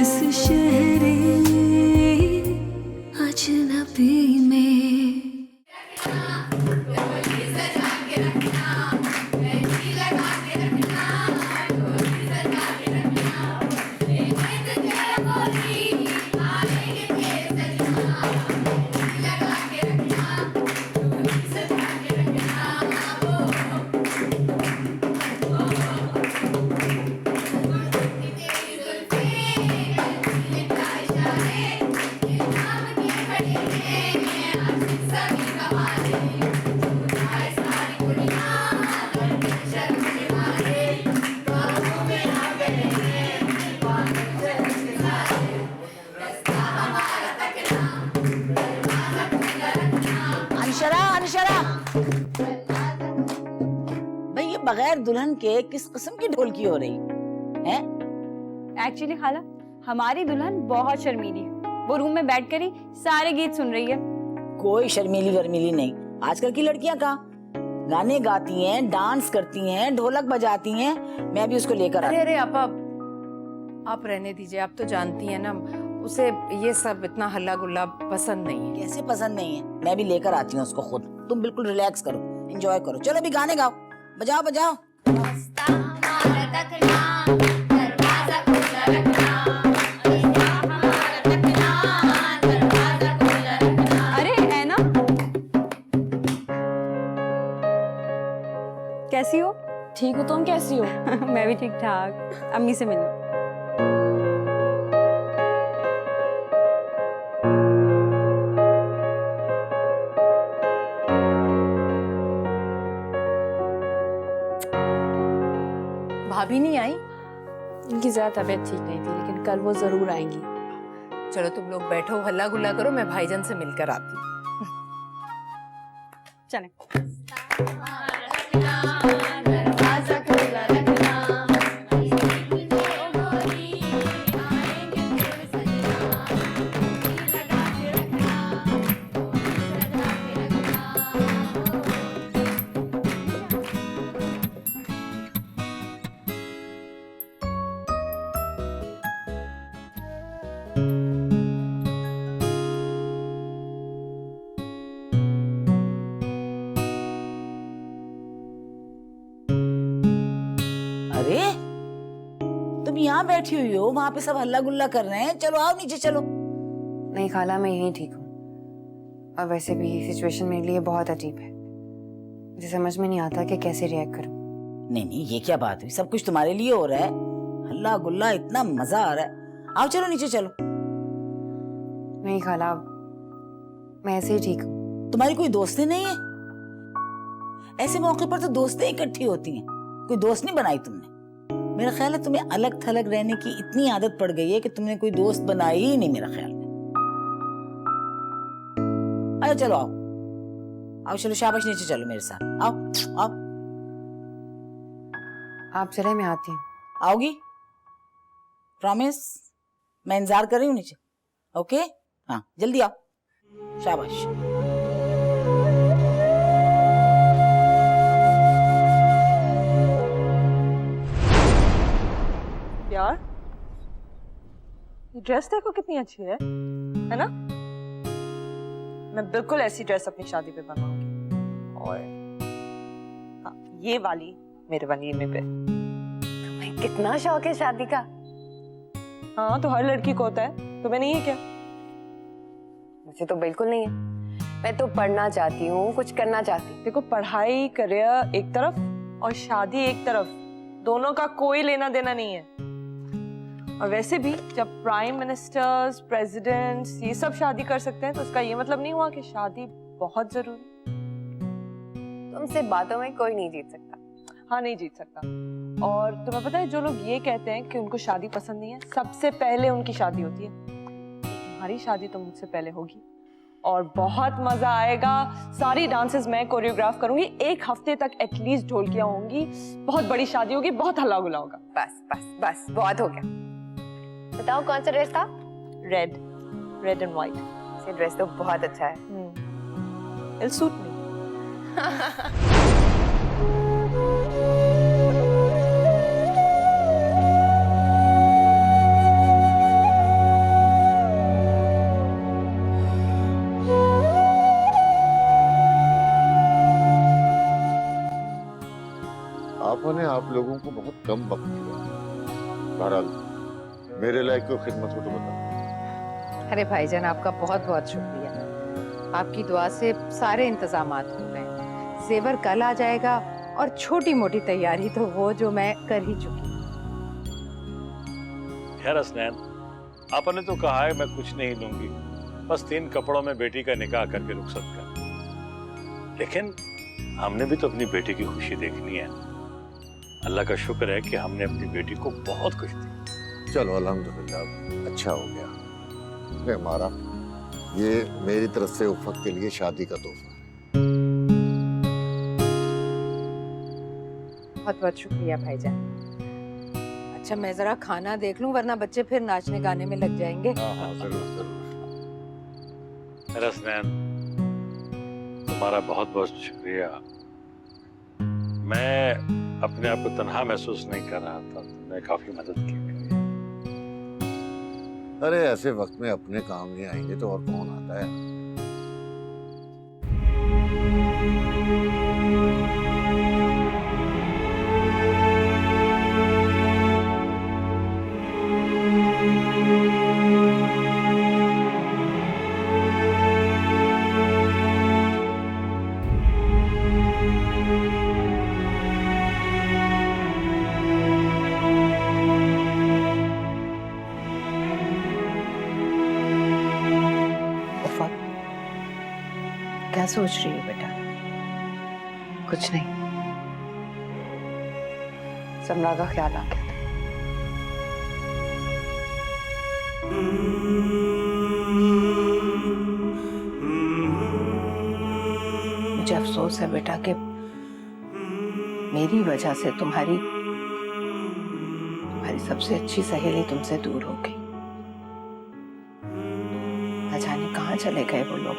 इस शहरे अजनबी में। भाई ये बगैर दुल्हन के किस किस्म की ढोलकी हो रही है? एक्चुअली खाला, हमारी दुल्हन बहुत शर्मीली है। वो रूम में बैठकर ही सारे गीत सुन रही है। कोई शर्मीली वर्मीली नहीं। आजकल की लड़कियां कहाँ गाने गाती हैं, डांस करती हैं, ढोलक बजाती हैं। मैं भी उसको लेकर अरे अरे आप रहने दीजिए। आप तो जानती हैं ना, उसे ये सब इतना हल्ला गुल्ला पसंद नहीं है। कैसे पसंद नहीं है? मैं भी लेकर आती हूँ उसको खुद। तुम बिल्कुल रिलैक्स करो, एंजॉय करो। चलो अभी गाने गाओ, बजाओ बजाओ। अरे है ना, कैसी हो? ठीक हो? तुम कैसी हो? मैं भी ठीक ठाक। अम्मी से मिलो। भाभी नहीं आई? इनकी ज्यादा तबीयत ठीक नहीं थी, लेकिन कल वो जरूर आएंगी। चलो तुम लोग बैठो, हल्ला गुल्ला करो, मैं भाईजान से मिलकर आती हूँ। चलें। अरे तुम यहाँ बैठी हुई हो, वहाँ पे सब हल्ला गुल्ला कर रहे हैं। चलो आओ नीचे चलो। नहीं खाला, मैं यहीं ठीक हूँ। और वैसे भी सिचुएशन मेरे लिए बहुत अजीब है। मुझे समझ में नहीं आता कि कैसे रिएक्ट करूँ। नहीं नहीं, ये क्या बात हुई? सब कुछ तुम्हारे लिए हो रहा है। हल्ला गुल्ला, इतना मजा आ रहा है। आओ चलो नीचे चलो। नहीं खाला, मैं ऐसे ही ठीक हूँ। तुम्हारी कोई दोस्तें नहीं है? ऐसे मौके पर तो दोस्तें इकट्ठी होती हैं। कोई दोस्त नहीं बनाई तुमने? मेरा ख्याल है तुम्हें अलग थलग रहने की इतनी आदत पड़ गई है कि तुमने कोई दोस्त बनाई ही नहीं, मेरा ख्याल में। अरे चलो आओ आओ, चलो शाबाश, नीचे चलो मेरे साथ। आओ आओ। आप चले, मैं आती हूँ। आओगी? प्रॉमिस? मैं इंतजार कर रही हूँ नीचे। ओके? हाँ जल्दी आओ। शाबाश। यार ये ड्रेस देखो कितनी अच्छी है ना? मैं बिल्कुल ऐसी ड्रेस अपनी शादी पे बनवाऊंगी। और हाँ, ये वाली मेरे वलीमे पे। तुम्हें कितना शौक है शादी का? हाँ तो हर लड़की को होता है, तुम्हें नहीं है क्या? मुझे तो बिल्कुल नहीं है। मैं तो पढ़ना चाहती हूँ, कुछ करना चाहती हूँ। देखो, पढ़ाई करियर एक तरफ और शादी एक तरफ, दोनों का कोई लेना देना नहीं है। और वैसे भी जब प्राइम मिनिस्टर्स, प्रेसिडेंट्स ये सब शादी कर सकते हैं तो उसका ये मतलब नहीं हुआ कि शादी बहुत जरूरी। तुमसे बातों में कोई नहीं जीत सकता। हाँ, नहीं जीत सकता। और तुम्हें पता है, जो लोग ये कहते हैं कि उनको शादी पसंद नहीं है, सबसे पहले उनकी शादी होती है। तुम्हारी शादी तो मुझसे पहले होगी और बहुत मजा आएगा। सारी डांसेस मैं कोरियोग्राफ करूंगी। 1 हफ्ते तक एटलीस्ट ढोलकियां होंगी। बहुत बड़ी शादी होगी, बहुत हल्ला गुल्ला होगा। बस बस बस, बहुत हो गया। बताओ कौन सा ड्रेस था? Red and white. ये ड्रेस तो बहुत अच्छा है। It'll suit me. लोगों को बहुत कम वक्त दिया। बहरहाल मेरे लायक कोई खिदमत हो तो बता। अरे भाईजान, आपका बहुत बहुत शुक्रिया। आपकी दुआ से सारे इंतजामात हो गए हैं। जेवर कल आ जाएगा और छोटी मोटी तैयारी तो वो जो मैं कर ही चुकी हूँ। खैर हसनैन, आपने तो कहा है मैं कुछ नहीं लूंगी, बस 3 कपड़ों में बेटी का निकाह करके रुखसत कर। लेकिन हमने भी तो अपनी बेटी की खुशी देखनी है। अल्लाह का शुक्र है कि हमने अपनी बेटी को बहुत खुश दी। चलो अल्हम्दुलिल्लाह, अच्छा हो गया। अरे हमारा ये मेरी तरफ से उफ़क़ के लिए शादी का तोहफा। बहुत बहुत शुक्रिया भाईजान। अच्छा, मैं जरा खाना देख लूं, वरना बच्चे फिर नाचने गाने में लग जाएंगे। हाँ हाँ, जरूर जरूर। हसनैन, तुम्हारा बहुत बहुत शुक्रिया। मैं अपने आप को तन्हा महसूस नहीं कर रहा था, तुमने काफी मदद की मेरी। अरे ऐसे वक्त में अपने काम नहीं आएंगे तो और कौन आता है। क्या सोच रही हो बेटा? कुछ नहीं, समरा का ख्याल आ गया था। मुझे अफसोस है बेटा कि मेरी वजह से तुम्हारी सबसे अच्छी सहेली तुमसे दूर हो गई। न जाने कहाँ चले गए वो लोग,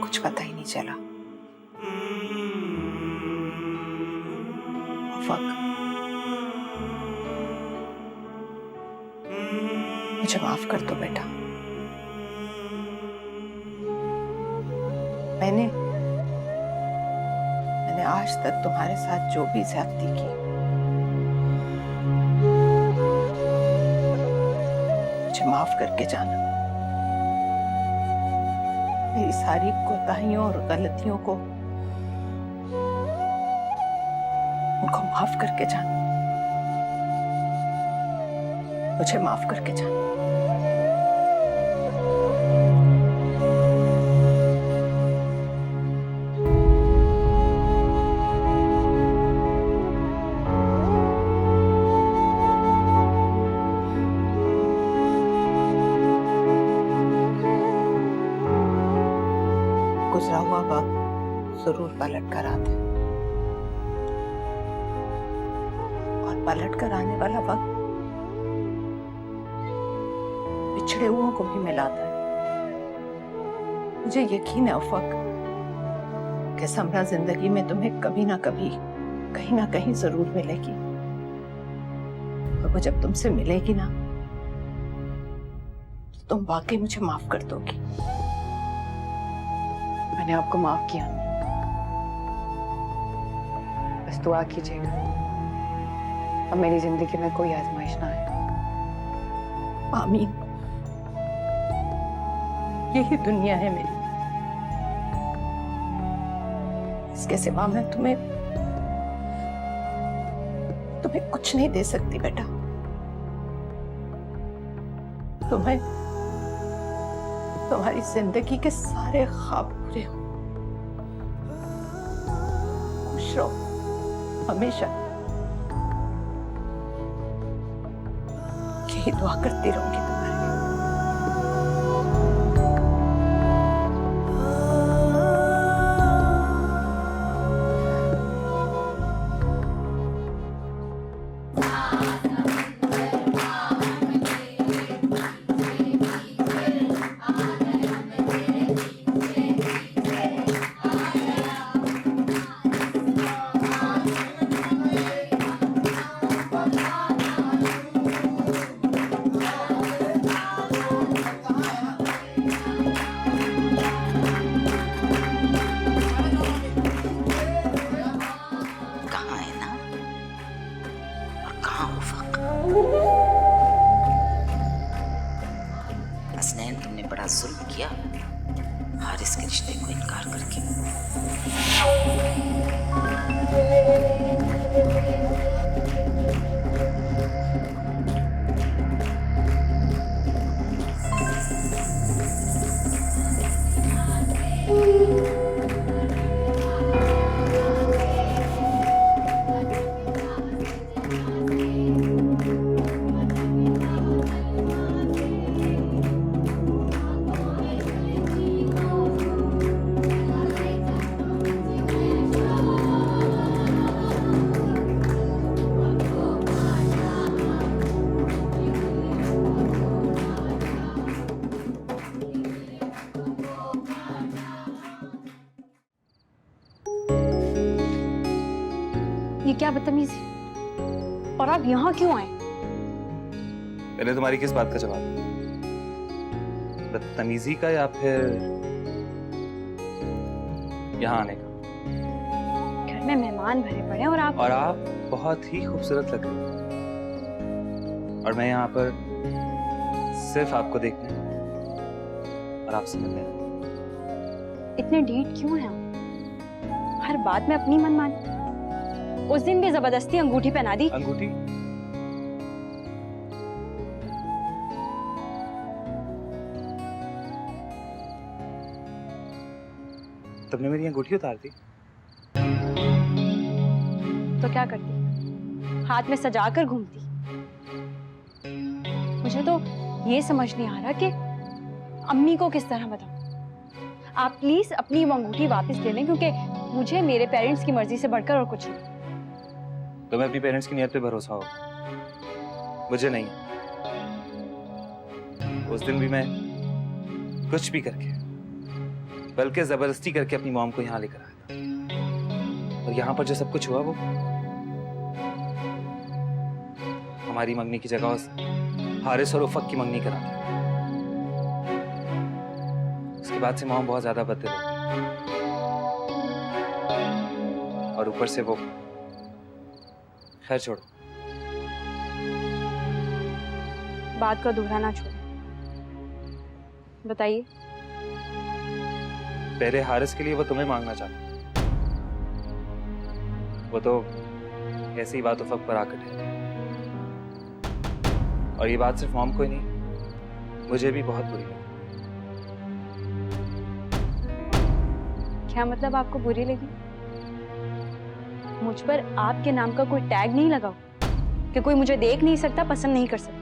कुछ पता ही नहीं चला। मुझे माफ कर दो बेटा। मैंने आज तक तुम्हारे साथ जो भी ज्यादती की, मुझे माफ करके जाना। मेरी सारी कोताहियों और गलतियों को उनको माफ करके जाना। मुझे माफ करके जाना। गुजरा हुआ वक्त जरूर पलट कर आता है, और पलट कर आने वाला वक्त पिछड़े हुओं को भी मिलाता है। मुझे यकीन है उफ़क़ कि समरा जिंदगी में तुम्हें कभी ना कभी कहीं ना कहीं जरूर मिलेगी, और वो जब तुमसे मिलेगी ना तो तुम वाकई मुझे माफ कर दोगी। मैंने आपको माफ किया, बस दुआ कीजिएगा अब मेरी जिंदगी में कोई आजमाइश ना आए। आमीन। यही दुनिया है मेरी, इसके सिवा मैं तुम्हें कुछ नहीं दे सकती बेटा। तुम्हें तुम्हारी जिंदगी के सारे ख्वाब पूरे हो। खुश रहो हमेशा, यही दुआ करती रहूंगी तुम्हारे लिए। क्या बदतमीजी। और आप यहाँ क्यों आए? पहले तुम्हारी किस बात का जवाब, बदतमीजी का या फिर यहाँ आने का? घर में मेहमान भरे पड़े हैं और आप बहुत ही खूबसूरत लग रही हो। और मैं यहाँ पर सिर्फ आपको देखने और आपसे मिलने आया। इतने ढीठ क्यों हैं आप? हर बात में अपनी मनमानी। उस दिन भी जबरदस्ती अंगूठी पहना दी। अंगूठी? तुमने मेरी अंगूठी उतार दी? तो क्या करती? हाथ में सजा कर घूमती। मुझे तो ये समझ नहीं आ रहा कि अम्मी को किस तरह बताऊं। आप प्लीज अपनी वो अंगूठी वापस ले लें, क्योंकि मुझे मेरे पेरेंट्स की मर्जी से बढ़कर और कुछ नहीं। तुम्हें अपनी पेरेंट्स की नीयत पे भरोसा हो, मुझे नहीं। उस दिन भी मैं कुछ भी करके, बल्कि जबरदस्ती करके अपनी मॉम को यहाँ लेकर आया था। और यहाँ पर जो सब कुछ हुआ वो हमारी मंगनी की जगह उस हारिस और उफक की मंगनी करा दी। उसके बाद से मॉम बहुत ज्यादा बददिल हो गई। और ऊपर से वो, खैर छोड़ो। बात का दोहराना छोड़ो, बताइए। पहले हारिस के लिए वो तुम्हें मांगना चाहता, वो तो ऐसी ही बात उफक पर आकर ठहरी। और ये बात सिर्फ मॉम को ही नहीं, मुझे भी बहुत बुरी लगी। क्या मतलब आपको बुरी लगी? मुझ पर आपके नाम का कोई टैग नहीं लगा कि कोई मुझे देख नहीं सकता, पसंद नहीं कर सकता।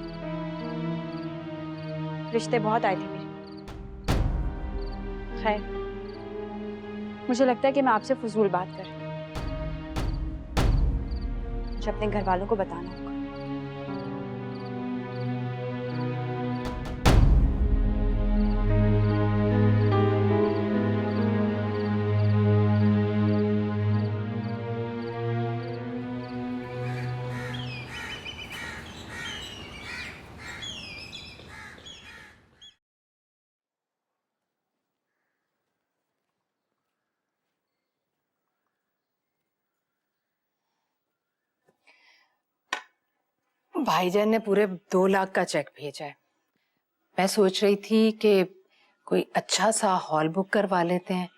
रिश्ते बहुत आए थे मेरे। खैर, मुझे लगता है कि मैं आपसे फजूल बात कर रही हूँ। मुझे अपने घर वालों को बताना होगा। भाईजान ने पूरे 2 लाख का चेक भेजा है। मैं सोच रही थी कि कोई अच्छा सा हॉल बुक करवा लेते हैं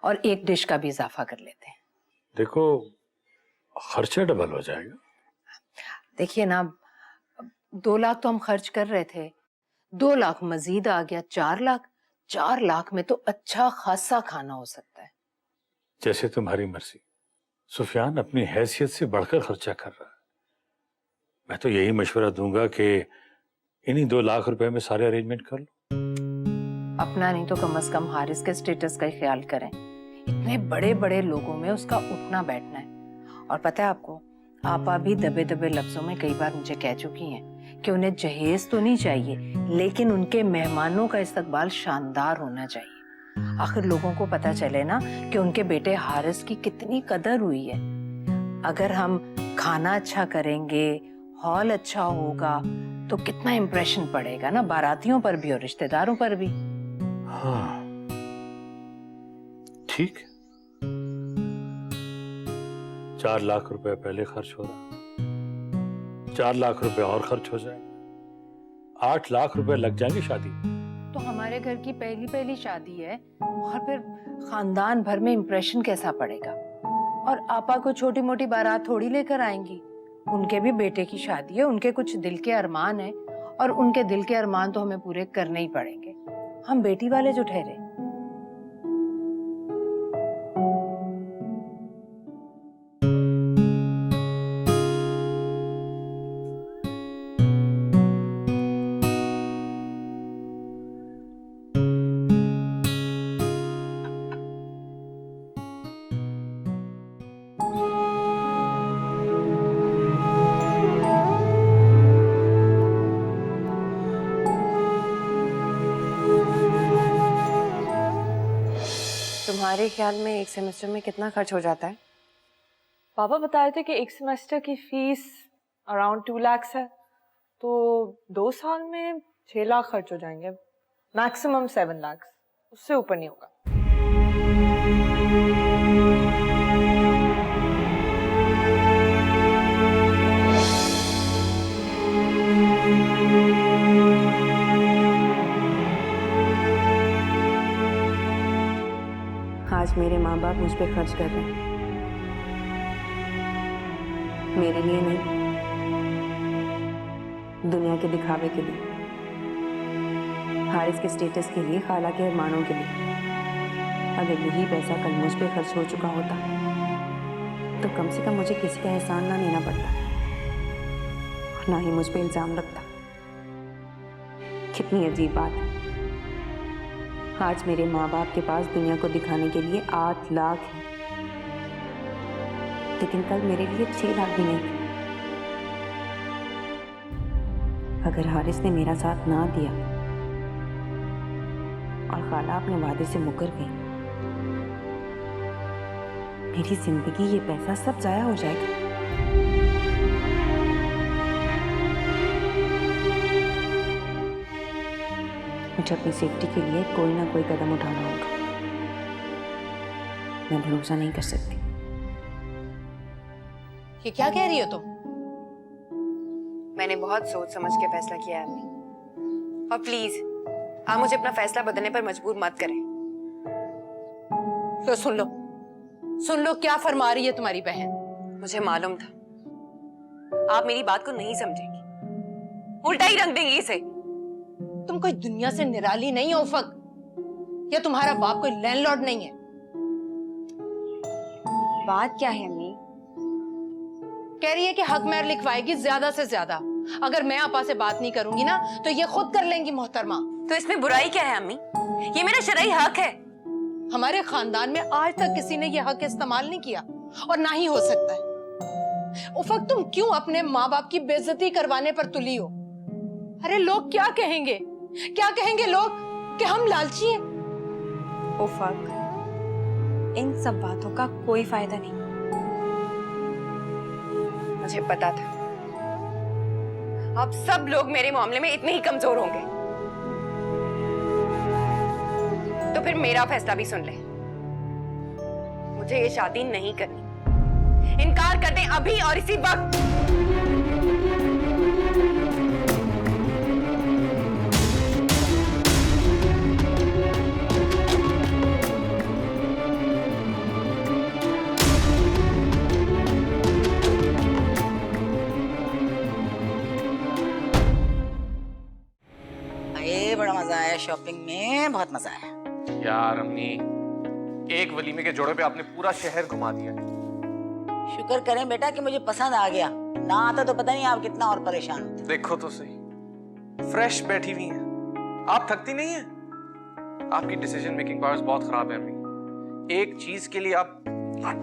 और 1 डिश का भी इजाफा कर लेते हैं। देखो, खर्चा डबल हो जाएगा। देखिए ना, 2 लाख तो हम खर्च कर रहे थे, 2 लाख मजीद आ गया, 4 लाख। 4 लाख में तो अच्छा खासा खाना हो सकता है। जैसे तुम्हारी मर्जी। सुफियान अपनी हैसियत से बढ़कर खर्चा कर रहा है। मैं तो यही मशवरा दूंगा कि इन्हीं 2 लाख रुपए में सारे अरेंजमेंट कर लो। अपना नहीं तो कम से कम हारिस के स्टेटस का ही ख्याल करें। इतने बड़े बड़े लोगों में उसका उठना बैठना है। और पता है आपको, आपा भी दबे दबे लफ्जों में कई बार मुझे कह चुकी हैं कि उन्हें जहेज तो नहीं चाहिए, लेकिन उनके मेहमानों का इस्तकबाल शानदार होना चाहिए। आखिर लोगों को पता चले ना कि उनके बेटे हारिस की कितनी कदर हुई है। अगर हम खाना अच्छा करेंगे, हॉल अच्छा होगा, तो कितना इम्प्रेशन पड़ेगा ना बारातियों पर भी और रिश्तेदारों पर भी। हाँ, ठीक। 4 लाख रुपए पहले खर्च हो रहा, 4 लाख रुपए और खर्च हो जाएंगे, 8 लाख रुपए लग जाएंगे शादी। तो हमारे घर की पहली शादी है और फिर खानदान भर में इम्प्रेशन कैसा पड़ेगा। और आपा को छोटी मोटी बारात थोड़ी लेकर आएंगी, उनके भी बेटे की शादी है, उनके कुछ दिल के अरमान है और उनके दिल के अरमान तो हमें पूरे करने ही पड़ेंगे। हम बेटी वाले जो ठहरे। तुम्हारे ख्याल में एक सेमेस्टर में कितना खर्च हो जाता है? पापा बता रहे थे कि एक सेमेस्टर की फीस अराउंड 2 लाख है, तो 2 साल में 6 लाख खर्च हो जाएंगे, मैक्सिमम 7 लाख, उससे ऊपर नहीं होगा। आज मेरे माँ बाप मुझ पे खर्च कर रहे हैं, मेरे लिए नहीं, दुनिया के दिखावे के लिए, हारिस के स्टेटस के लिए, खाला के अरमानों के लिए। अगर यही पैसा कल मुझ पे खर्च हो चुका होता तो कम से कम मुझे किसी का एहसान ना लेना पड़ता और ना ही मुझ पे इल्जाम लगता। कितनी अजीब बात है, आज मेरे माँ बाप के पास दुनिया को दिखाने के लिए 8 लाख है, लेकिन कल मेरे लिए 6 लाख भी नहीं थे। अगर हारिस ने मेरा साथ ना दिया और खाला अपने वादे से मुकर गई, मेरी जिंदगी, ये पैसा सब जाया हो जाएगा। मुझे अपनी सेफ्टी के लिए कोई ना कोई कदम उठाना होगा। मैं भरोसा नहीं कर सकती। ये क्या कह रही हो तुम? मैंने बहुत सोच समझ के फैसला किया है अम्मी, और प्लीज आप मुझे अपना फैसला बदलने पर मजबूर मत करें। तो सुन लो क्या फरमा रही है तुम्हारी बहन। मुझे मालूम था आप मेरी बात को नहीं समझेंगी, उल्टा ही रंग देंगी इसे। तुम कोई दुनिया से निराली नहीं हो उफक, या तुम्हारा बाप कोई लैंडलॉर्ड नहीं है। बात क्या है अम्मी? कह रही है कि हक महर लिखवाएगी ज्यादा से ज्यादा। अगर मैं आपा से बात नहीं करूंगी ना तो ये खुद कर लेंगी मोहतरमा। तो इसमें बुराई क्या है अम्मी? ये मेरा शरई हक है। हमारे खानदान में आज तक किसी ने ये हक इस्तेमाल नहीं किया और ना ही हो सकता है। उफक तुम क्यों अपने माँ बाप की बेइज्जती करवाने पर तुली हो? अरे लोग क्या कहेंगे लोग कि हम लालची हैं। उफक, इन सब बातों का कोई फायदा नहीं। मुझे पता था अब सब लोग मेरे मामले में इतने ही कमजोर होंगे, तो फिर मेरा फैसला भी सुन ले। मुझे ये शादी नहीं करनी, इनकार कर दें अभी और इसी वक्त। बड़ा मजा आया शॉपिंग में, बहुत मजा आया यार। अम्मी, एक वलीमे के जोड़े पे आपने पूरा शहर घुमा दिया। शुक्र करें बेटा कि मुझे पसंद आ गया, ना आता तो पता नहीं आप कितना और परेशान होते। देखो तो सही, फ्रेश बैठी हुई हैं। आप थकती नहीं है? आपकी डिसीजन मेकिंग पावर्स बहुत खराब है अम्मी। एक चीज के लिए आप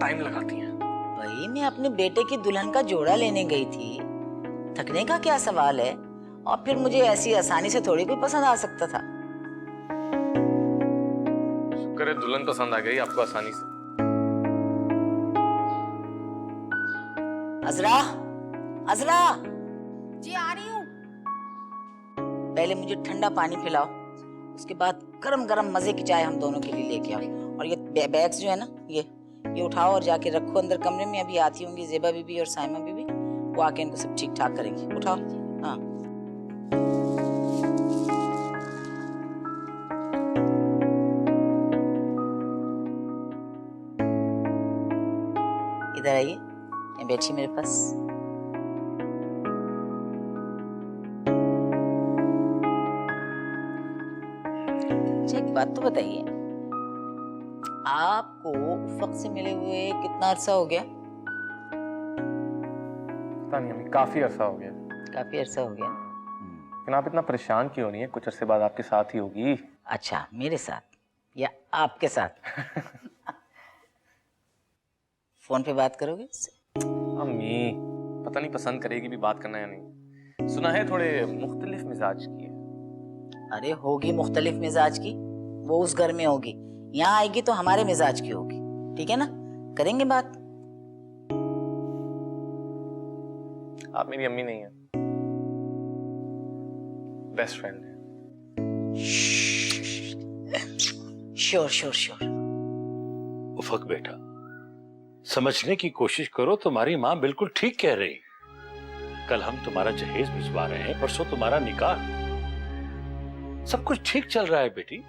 टाइम लगाती हैं। भाई मैं अपने बेटे की दुल्हन का जोड़ा लेने गई थी, थकने का क्या सवाल है? और फिर मुझे ऐसी आसानी से थोड़ी कोई पसंद आ सकता था। शुक्र है दुल्हन पसंद आ गई आपको आसानी से। अजरा जी आ रही हूँ। पहले मुझे ठंडा पानी पिलाओ, उसके बाद गरम गरम मजे की चाय हम दोनों के लिए लेके आओ। और ये बैग्स जो है ना, ये उठाओ और जाके रखो अंदर कमरे में। अभी आती होंगी जेबा बीबी और साइमा बीबी, वो आके इनको सब ठीक ठाक करेंगी। उठाओ। हाँ इधर आइए, बैठिए मेरे पास। अच्छा एक बात तो बताइए, आपको उफक से मिले हुए कितना अरसा हो गया? पता नहीं अम्मी, काफी अरसा हो गया। काफी अरसा हो गया। लेकिन आप इतना परेशान क्यों हो रही हैं? कुछ अरसे बाद आपके साथ ही होगी। अच्छा मेरे साथ या आपके साथ? फोन पे बात करोगे इससे? अम्मी पता नहीं पसंद करेगी भी बात करना या नहीं। सुना है थोड़े मुख्तलिफ मिजाज की है। अरे होगी मुख्तलिफ मिजाज की, वो उस घर में होगी, यहाँ आएगी तो हमारे मिजाज की होगी। ठीक है ना, करेंगे बात। आप मेरी अम्मी नहीं है, बेस्ट फ्रेंड है। Sure sure sure. उफक बेटा, समझने की कोशिश करो, तुम्हारी माँ बिल्कुल ठीक कह रही। कल हम तुम्हारा जहेज भिजवा रहे हैं, परसों तुम्हारा निकाह, सब कुछ ठीक चल रहा है बेटी।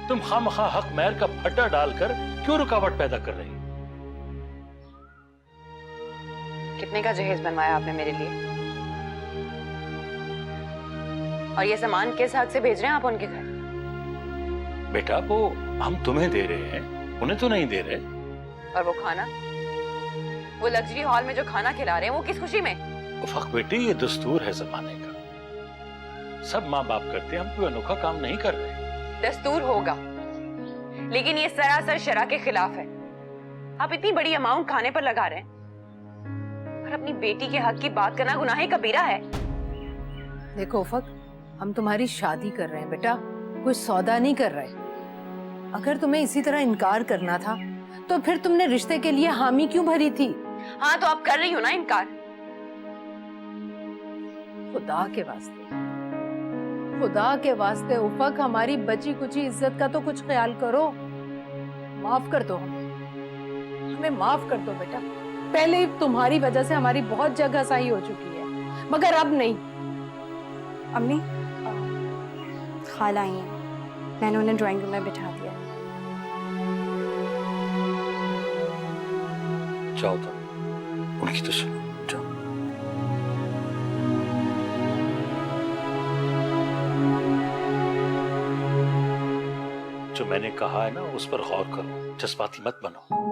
तुम खामखा हक महर का फट्टा डालकर क्यों रुकावट पैदा कर रही? कितने का जहेज बनवाया आपने मेरे लिए? और ये सामान किस हक से भेज रहे हैं आप उनके घर? बेटा वो हम तुम्हें दे रहे हैं, उन्हें तो नहीं दे रहे। और वो खाना, वो लग्जरी हॉल में जो खाना खिला रहे हैं, वो किस खुशी में? उफक बेटी, ये दस्तूर है जमाने का, सब माँ बाप करते हैं, हम कोई अनोखा काम नहीं कर रहे। दस्तूर होगा, लेकिन ये सरासर शरअ के खिलाफ है। आप इतनी बड़ी अमाउंट खाने पर लगा रहे हैं और अपनी बेटी के हक की बात करना गुनाह कबीरा है। देखो उफक, हम तुम्हारी शादी कर रहे हैं बेटा, कोई सौदा नहीं कर रहे। अगर तुम्हें इसी तरह इनकार करना था तो फिर तुमने रिश्ते के लिए हामी क्यों भरी थी? हाँ तो आप कर रही हो ना इनकार। खुदा के वास्ते उफक, हमारी बची कुची इज्जत का तो कुछ ख्याल करो। माफ कर दो हमें माफ कर दो बेटा। पहले ही तुम्हारी वजह से हमारी बहुत जगह सही हो चुकी है, मगर अब नहीं। अम्मी, खाला आई हैं, मैंने उन्हें ड्राइंग रूम में बिठा दिया। जाओ तुम, उनकी तो सुनो, जाओ। जो मैंने कहा है ना, उस पर गौर करो, जज्बाती मत बनो।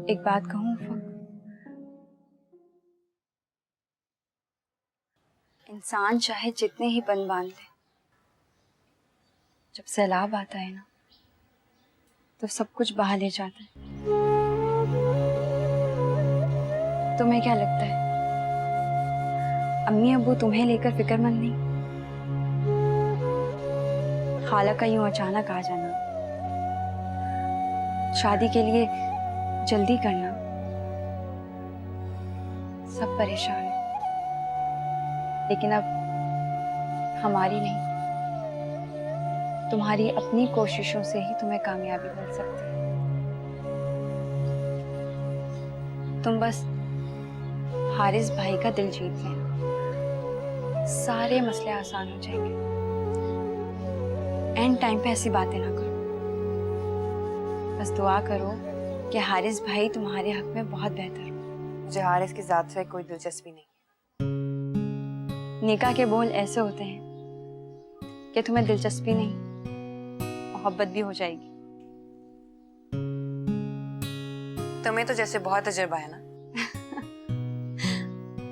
एक बात कहूँ उफक, इंसान चाहे जितने ही बंद बांध ले, जब सैलाब आता है ना तो सब कुछ बहा ले जाता है। तुम्हें क्या लगता है अम्मी अब्बू तुम्हें लेकर फिक्रमंद नहीं? खाला का यूं अचानक आ जाना, शादी के लिए जल्दी करना, सब परेशान है। लेकिन अब हमारी नहीं, तुम्हारी अपनी कोशिशों से ही तुम्हें कामयाबी मिल सकती है। तुम बस हारिस भाई का दिल जीत लेना, सारे मसले आसान हो जाएंगे। एंड टाइम पे ऐसी बातें ना करो, बस दुआ करो कि हारिस भाई तुम्हारे हक में बहुत बेहतर हो। मुझे हारिस की जात से कोई दिलचस्पी नहीं। निकाह के बोल ऐसे होते हैं कि तुम्हें दिलचस्पी नहीं, मोहब्बत भी हो जाएगी। तुम्हें तो जैसे बहुत तजुर्बा है ना।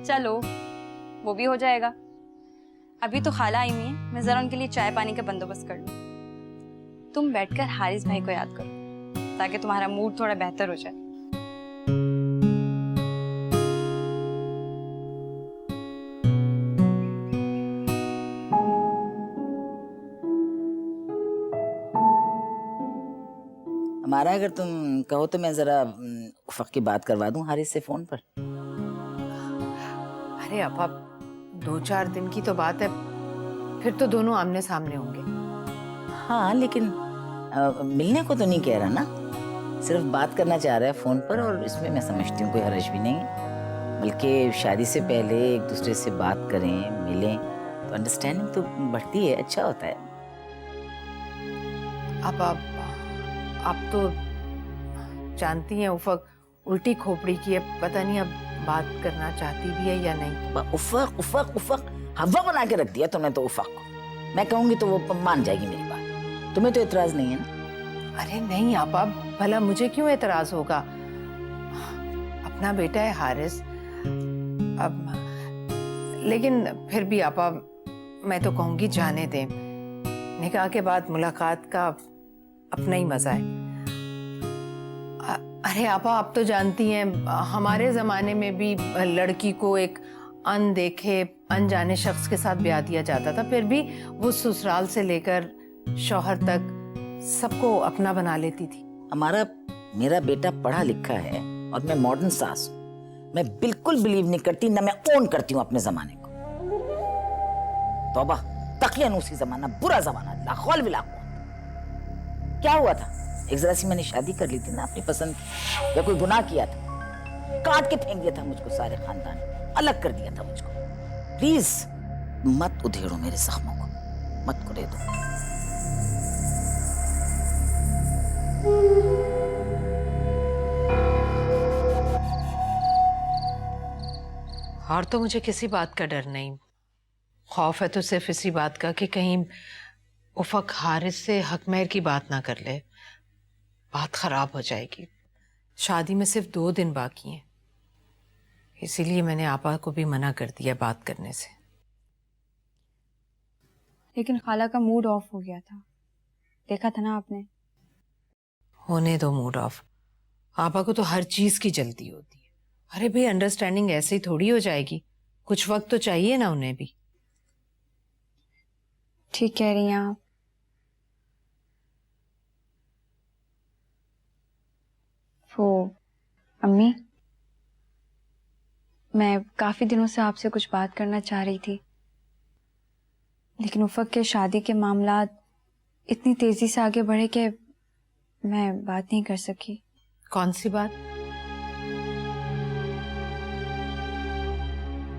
चलो वो भी हो जाएगा। अभी तो खाला आई हुई है, मैं जरा उनके लिए चाय पानी का बंदोबस्त कर लूं। तुम बैठकर हारिस भाई को याद करो ताकि तुम्हारा मूड थोड़ा बेहतर हो जाए। हमारा अगर तुम कहो तो मैं जरा उफक की बात करवा दूं हारिस से फोन पर। अरे अब 2-4 दिन की तो बात है, फिर तो दोनों आमने सामने होंगे। हाँ लेकिन मिलने को तो नहीं कह रहा ना, सिर्फ बात करना चाह रहा है फोन पर, और इसमें मैं समझती हूँ कोई हर्ज भी नहीं है। बल्कि शादी से पहले एक दूसरे से बात करें, मिलें तो अंडरस्टैंडिंग तो बढ़ती है, अच्छा होता है। अब आप तो जानती हैं उफक उल्टी खोपड़ी की है, पता नहीं अब बात करना चाहती भी है या नहीं। उफक उफक उफक हवा बना के रख दिया तुमने तो उफक को। मैं कहूंगी तो वो मान जाएगी मेरी बात, तुम्हें तो एतराज नहीं है ना? अरे नहीं आपा, भला मुझे क्यों एतराज होगा, अपना बेटा है हारिस। अब लेकिन फिर भी आपा मैं तो कहूंगी जाने दें, निकाह के बाद मुलाकात का अपना ही मजा है। अरे आपा, आप तो जानती हैं हमारे जमाने में भी लड़की को एक अनदेखे अनजाने शख्स के साथ ब्याह दिया जाता था, फिर भी वो ससुराल से लेकर शौहर तक सबको अपना बना लेती थी। मेरा बेटा पढ़ा लिखा है और मैं मॉडर्न सास हूँ। मैं बिल्कुल बिलीव नहीं करती, ना मैं ओन करती हूँ अपने जमाने को। तौबा, तकियानूसी जमाना, बुरा जमाना, लाखौल भी लाखौल। क्या हुआ था? एक जरा सी मैंने शादी कर ली थी ना अपनी पसंद की, या कोई गुनाह किया था? काट के फेंक दिया था मुझको सारे खानदान, अलग कर दिया था मुझको। प्लीज मत उधेड़ो मेरे जख्मों को, मत कुरे दो। और तो मुझे किसी बात का डर नहीं, खौफ है तो सिर्फ इसी बात का कि कहीं उफक हारिस से हक महर की बात ना कर ले, बात खराब हो जाएगी। शादी में सिर्फ 2 दिन बाकी हैं, इसीलिए मैंने आपा को भी मना कर दिया बात करने से। लेकिन खाला का मूड ऑफ हो गया था, देखा था ना आपने। होने दो मूड ऑफ, आपा को तो हर चीज की जल्दी होती है। अरे भाई, अंडरस्टैंडिंग ऐसे ही थोड़ी हो जाएगी, कुछ वक्त तो चाहिए ना उन्हें भी। ठीक कह रही हैं आप। वो अम्मी, मैं काफी दिनों से आपसे कुछ बात करना चाह रही थी, लेकिन उफक के शादी के मामलात इतनी तेजी से आगे बढ़े कि मैं बात नहीं कर सकी। कौन सी बात?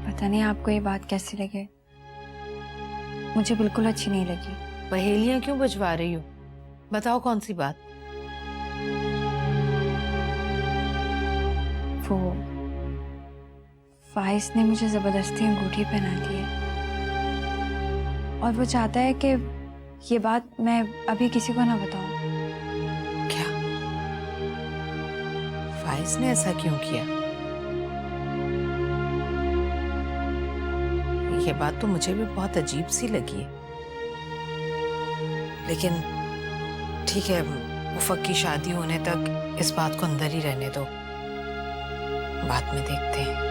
पता नहीं आपको ये बात कैसी लगे, मुझे बिल्कुल अच्छी नहीं लगी। पहेलियां क्यों बजवा रही हो? बताओ कौन सी बात। वो फाइज ने मुझे जबरदस्ती अंगूठी पहना दी है और वो चाहता है कि ये बात मैं अभी किसी को ना बताऊं। क्या? फाइज ने ऐसा क्यों किया? ये बात तो मुझे भी बहुत अजीब सी लगी है, लेकिन ठीक है, उफक की शादी होने तक इस बात को अंदर ही रहने दो, बाद में देखते हैं।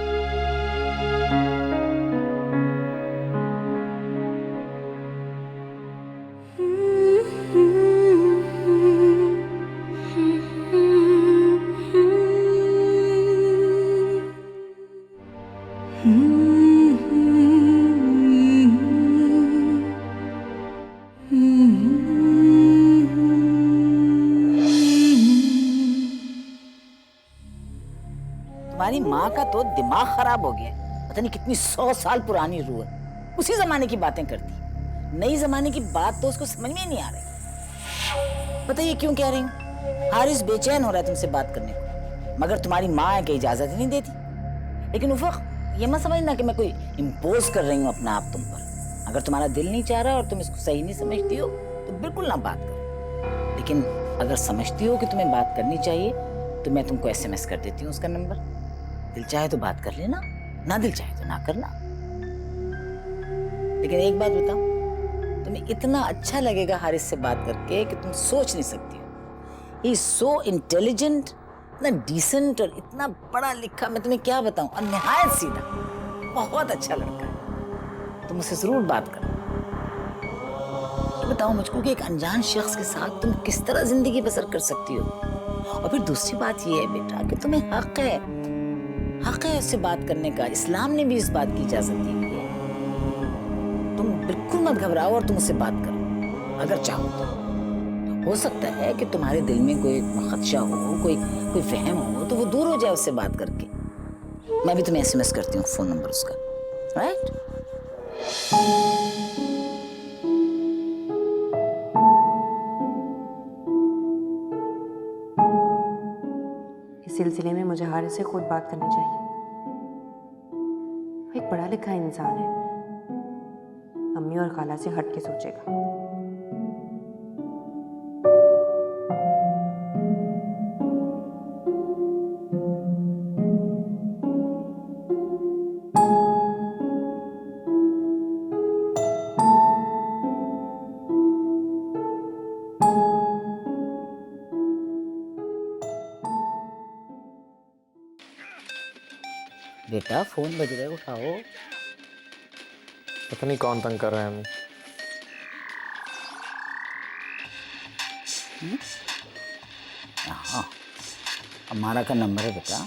तुम्हारी माँ का तो दिमाग खराब हो गया, पता नहीं कितनी 100 साल पुरानी रूह है, उसी जमाने की बातें करती है। नई जमाने की बात तो उसको समझ में ही नहीं आ रही। पता ये क्यों कह रही हूँ? हारिस बेचैन हो रहा है तुमसे बात करने को, मगर तुम्हारी माँ है कि इजाजत ही नहीं देती। लेकिन उफक, ये मत समझना कि मैं कोई इम्पोज कर रही हूँ अपना आप तुम पर। अगर तुम्हारा दिल नहीं चाह रहा और तुम इसको सही नहीं समझती हो तो बिल्कुल ना बात करो, लेकिन अगर समझती हो कि तुम्हें बात करनी चाहिए तो मैं तुमको SMS कर देती हूँ उसका नंबर। दिल चाहे तो बात कर लेना, ना दिल चाहे तो ना करना। लेकिन एक बात बताओ, तुम्हें इतना अच्छा लगेगा हारिस से बात करके कि तुम सोच नहीं सकती हो। ही इज सो इंटेलिजेंट, इतना डिसेंट और इतना पढ़ा लिखा, मैं तुम्हें क्या बताऊं, और निहायत सीधा, बहुत अच्छा लड़का है। तुम उससे जरूर बात करो। बताओ मुझको कि एक अनजान शख्स के साथ तुम किस तरह जिंदगी बसर कर सकती हो। और फिर दूसरी बात ये है बेटा कि तुम्हें हक है उससे बात करने का। इस्लाम ने भी इस बात की इजाजत दी हुई है। तुम बिल्कुल मत घबराओ और तुम उससे बात करो अगर चाहो तो। हो सकता है कि तुम्हारे दिल में कोई खदशा हो, कोई वहम हो, तो वो दूर हो जाए उससे बात करके। मैं भी तुम्हें SMS करती हूँ फोन नंबर उसका, राइट? इस सिलसिले में मुझे हारिस से खुद बात करनी चाहिए। वो एक पढ़ा लिखा इंसान है, अम्मी और खाला से हट के सोचेगा। बेटा फोन बज रहा है, उठाओ। पता नहीं कौन तंग कर रहा है अम्मी। हाँ, हमारा का नंबर है बेटा।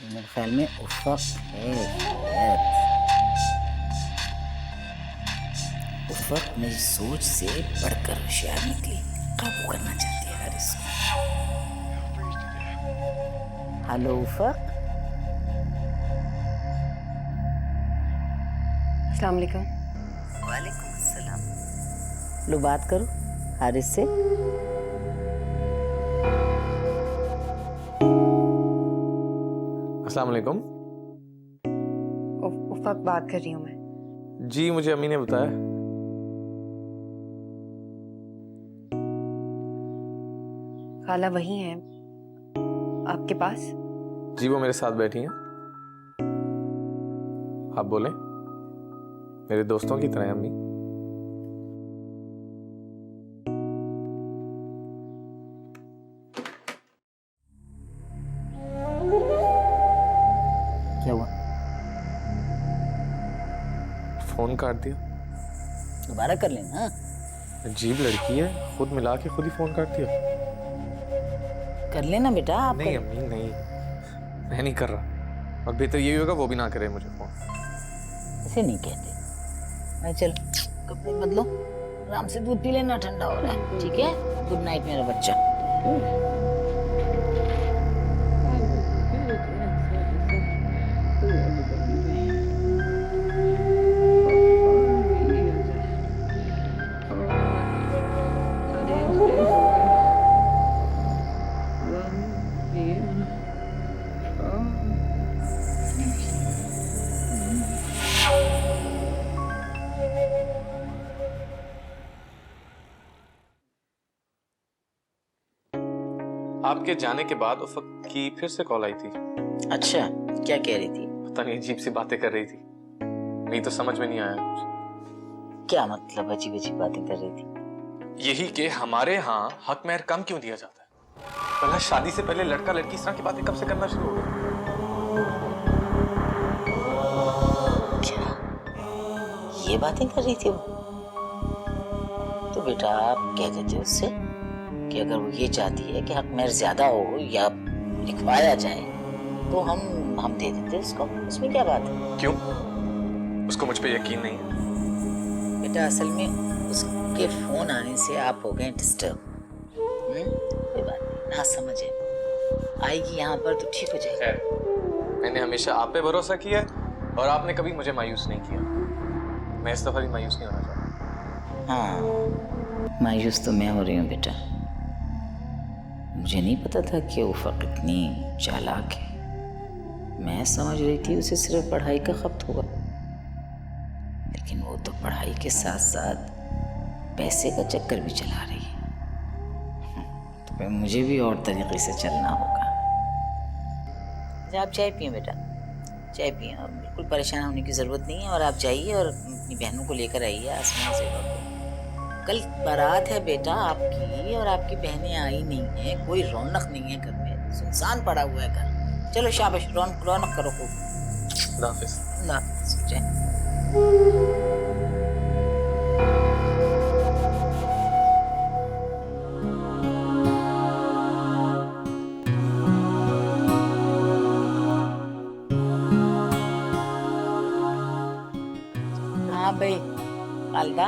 मेरे ख्याल में उफक है शायद। उफक मेरी सोच से बढ़कर होशियार निकली, काबू करना चाहती है हारिस को। हेलो उफक। अस्सलाम वालेकुम। वालेकुम अस्सलाम। लो बात करो हारिस से। अस्सलाम वालेकुम। उफक बात कर रही हूँ मैं। जी मुझे अम्मी ने बताया। खाला वही है आपके पास? जी वो मेरे साथ बैठी हैं। आप बोलें। मेरे दोस्तों की तरह अम्मी। क्या हुआ? फोन काट दिया। दोबारा कर लेना। अजीब लड़की है, खुद मिला के खुद ही फोन काट दिया। कर लेना बेटा आप। नहीं अम्मी नहीं, मैं नहीं कर रहा। और बेहतर ये होगा वो भी ना करे मुझे फोन। ऐसे नहीं कहते। चल कपड़े बदलो, आराम से दूध पी लेना, ठंडा हो रहा है। ठीक है, गुड नाइट मेरा बच्चा। आपके जाने के बाद उफक की फिर से कॉल आई थी। अच्छा, क्या कह रही थी? पता नहीं अजीब सी बातें कर रही थी, नहीं तो समझ में नहीं आया कुछ। क्या मतलब अजीब अजीब बातें कर रही थी? यही कि हमारे यहाँ हक मेहर कम क्यों दिया जाता है। भला शादी से पहले लड़का लड़की इस तरह की बातें कब से करना शुरू हो गए? क्या ये बातें कर रही थी वो? तो बेटा आप कह देते उससे कि अगर वो ये चाहती है कि हक मेहर ज्यादा हो या लिखवाया जाए तो हम दे देते उसको, उसमें क्या बात है? क्यों? उसको मुझ पे यकीन नहीं है। बेटा असल में उसके फोन आने से आप हो गए डिस्टर्ब। ये बात नहीं, ना समझे। आएगी यहाँ पर तो ठीक हो जाएगी। मैंने हमेशा आप पे भरोसा किया है और आपने कभी मुझे मायूस नहीं किया। मैं इस दफा भी मायूस नहीं होना चाहता। हाँ, मायूस तो मैं हो रही हूँ बेटा। मुझे नहीं पता था कि उफक इतनी चालाक है। मैं समझ रही थी उसे सिर्फ पढ़ाई का खपत होगा, लेकिन वो तो पढ़ाई के साथ साथ पैसे का चक्कर भी चला रही है। तो फिर मुझे भी और तरीके से चलना होगा। आप चाय पिए बेटा, चाय पिए। बिल्कुल परेशान होने की ज़रूरत नहीं है। और आप जाइए और अपनी बहनों को लेकर आइए आसमान से। कल बारात है बेटा आपकी, और आपकी बहनें आई नहीं है, कोई रौनक नहीं है घर में, सुनसान पड़ा हुआ है घर। चलो शाबाश, रौनक करो खूब। अल्लाह हाफिज़। अल्लाह हाफिज़। जय। हाँ भाई खालदा,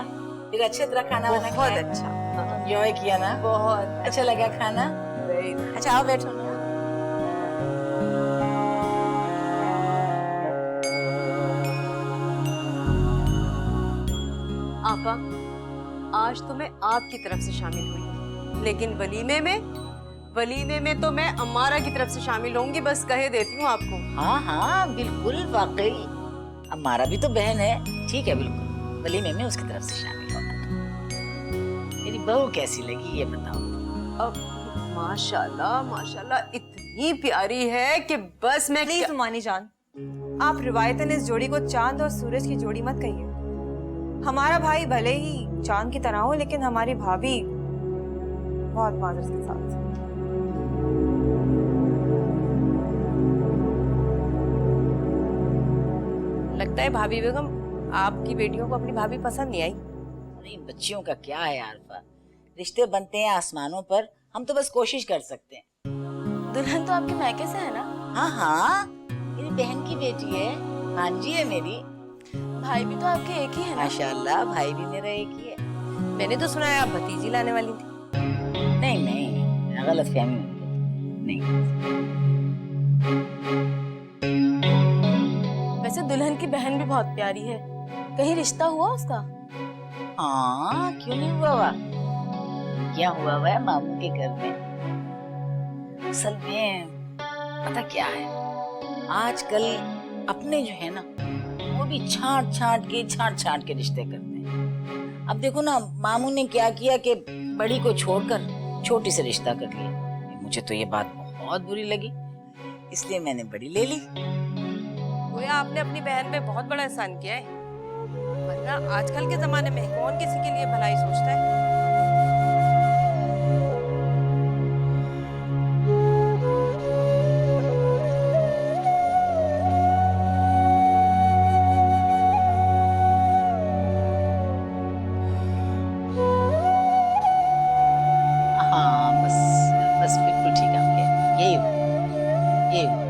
फिर अच्छी तरह खाना वाना बहुत खाया? अच्छा। एंजॉय किया ना? बहुत अच्छा लगा खाना? अच्छा आओ बैठो ना। आपा, आज तो मैं आपकी तरफ से शामिल हुई, लेकिन वलीमे में तो मैं अम्मारा की तरफ से शामिल होंगी। बस कहे देती हूँ आपको। हाँ हाँ बिल्कुल, वाकई हमारा भी तो बहन है। ठीक है, बिल्कुल वलीमे में उसकी तरफ से शामिल होना। मेरी बहू कैसी लगी ये बताओ? अब माशाल्लाह माशाल्लाह इतनी प्यारी है कि बस मैं प्लीज मानी जान, आप रिवायतन इस जोड़ी को चांद और सूरज की जोड़ी मत कहिए। हमारा भाई भले ही चांद की तरह हो, लेकिन हमारी भाभी बहुत मादर के साथ। लगता है भाभी बेगम आपकी बेटियों को अपनी भाभी पसंद नहीं आई। नहीं, बच्चियों का क्या है आरफा, रिश्ते बनते हैं आसमानों पर, हम तो बस कोशिश कर सकते हैं। दुल्हन तो आपके मायके से है ना? हाँ हाँ, मेरी बहन की बेटी है, भांजी है मेरी। भाई भी तो आपके एक ही है ना? माशाल्लाह, भाई भी मेरा एक ही है। मैंने तो सुना है आप भतीजी लाने वाली थी। नहीं नहीं, गलत फहमी नहीं। वैसे दुल्हन की बहन भी बहुत प्यारी है, कहीं रिश्ता हुआ उसका? हाँ, क्यों नहीं हुआ हुआ? क्या हुआ हुआ है मामू के घर में। असल में पता क्या है, आजकल अपने जो है ना, वो भी छांट छांट के रिश्ते करते हैं। अब देखो ना, मामू ने क्या किया कि बड़ी को छोड़कर छोटी से रिश्ता कर लिया। मुझे तो ये बात बहुत बुरी लगी, इसलिए मैंने बड़ी ले ली। गोया आपने अपनी बहन पे बहुत बड़ा एहसान किया है, वरना आजकल के जमाने में कौन किसी के लिए भलाई सोचता है। हाँ, बस बिल्कुल ठीक है, यही हुआ, यही हुआ।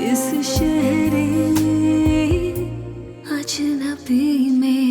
इस शहरे अजनबी में